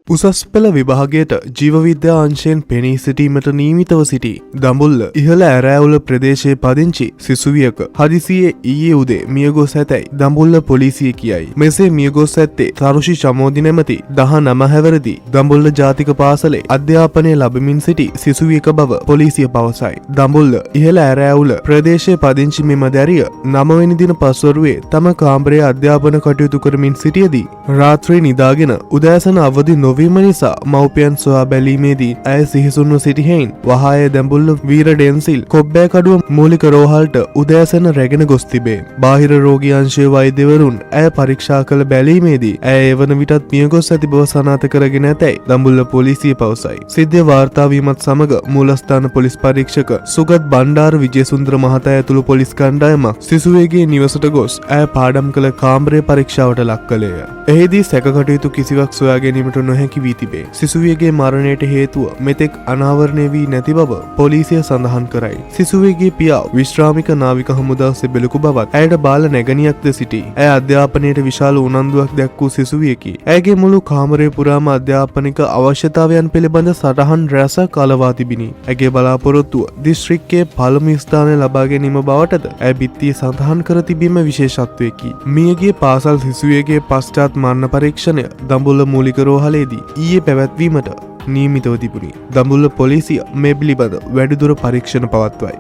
උසස් පෙළ විභාගයට ජීවවිද්‍යා අංශයෙන් පෙනී සිටීමට නීමිතව සිටි දඹුල්ල ඉහළ ඇරෑවුල ප්‍රදේශයේ පදිංචි සිසුවියක හදිසියේ ඊයේ උදේ මියගොස් ඇතැයි දඹුල්ල පොලිසිය කියයි. මෙසේ මියගොස් ඇත්තේ තරුෂි චමෝදි නැමැති 19 හැවිරිදි දඹුල්ල ජාතික පාසලේ අධ්‍යාපනය ලබමින් සිටි සිසුවියක බව පොලිසිය පවසයි. දඹුල්ල ඉහළ ඇරෑවුල ප්‍රදේශයේ පදිංචි මෙම දැරිය 9 වෙනි දින පස්වරුවේ තම කාමරයේ අධ්‍යාපන කටයුතු කරමින් සිටියදී රාත්‍රී නිදාගෙන උදෑසන අවදි නොවීම නිසා මව්පියන් සොයා බැලීමේදී ඇය සිහිසුන්ව සිටිහෙයින් වහාය දඹුල්ල වීර ඩෙන්සිල් කොබ්බෑකඩුව මූලික රෝහලට උදෑසන රැගෙන ගොස් තිබේ. බාහිර රෝගී අංශයේ වෛද්‍යවරුන් ඇය පරීක්ෂා කළ බැලීමේදී ඇය එවන විටත් මියගොස් ඇති බව සනාථ කරගෙන ඇතැයි දඹුල්ල පොලිසිය පවසයි. සිද්ධිය වාර්තා වීමත් සමග මූලස්ථාන පොලිස් පරීක්ෂක සුගත් බණ්ඩාර විජේසුන්දර මහතා ඇතුළු පොලිස් කණ්ඩායමක් සිසුවෙගේ නිවසට ගොස් ඇය පාඩම් කළ කාමරය පරීක්ෂාවට ලක් කළේය. එහිදී සැකකටයුතු කිසිවක් සොයා ගැනීමට නොහැකි වී තිබේ. සිසුවියගේ මරණයට හේතුව මෙතෙක් අනාවරණය වී නැති බව පොලිසිය සඳහන් කරයි. සිසුවියගේ පියා විශ්‍රාමික නාවික හමුදා සෙබළෙකු බවත් ඇයට බාල නැගණියක්ද සිටී. ඇය අධ්‍යාපනයට විශාල උනන්දුවක් දැක් වූ සිසුවියකි. ඇයගේ මුළු කාමරය පුරාම අධ්‍යාපනික අවශ්‍යතාවයන් පිළිබඳ සටහන් රැසක් අලවා තිබිණි. ඇගේ බලාපොරොත්තුව දිස්ත්‍රික්කයේ පළමු ස්ථානය ලබා ගැනීම බවටද ඇය බිත්තියේ සඳහන් කර තිබීම විශේෂත්වයකි. මියගිය පාසල් සිසුවියගේ පශ්චාත් මරණ පරීක්ෂණය දඹුල්ල මූලික රෝහලේදී ඊයේ පැවැත්වීමට නියමිතව තිබුණි. දඹුල්ල පොලිසිය මේ පිළිබඳ වැඩිදුර පරීක්ෂණ පවත්වයි.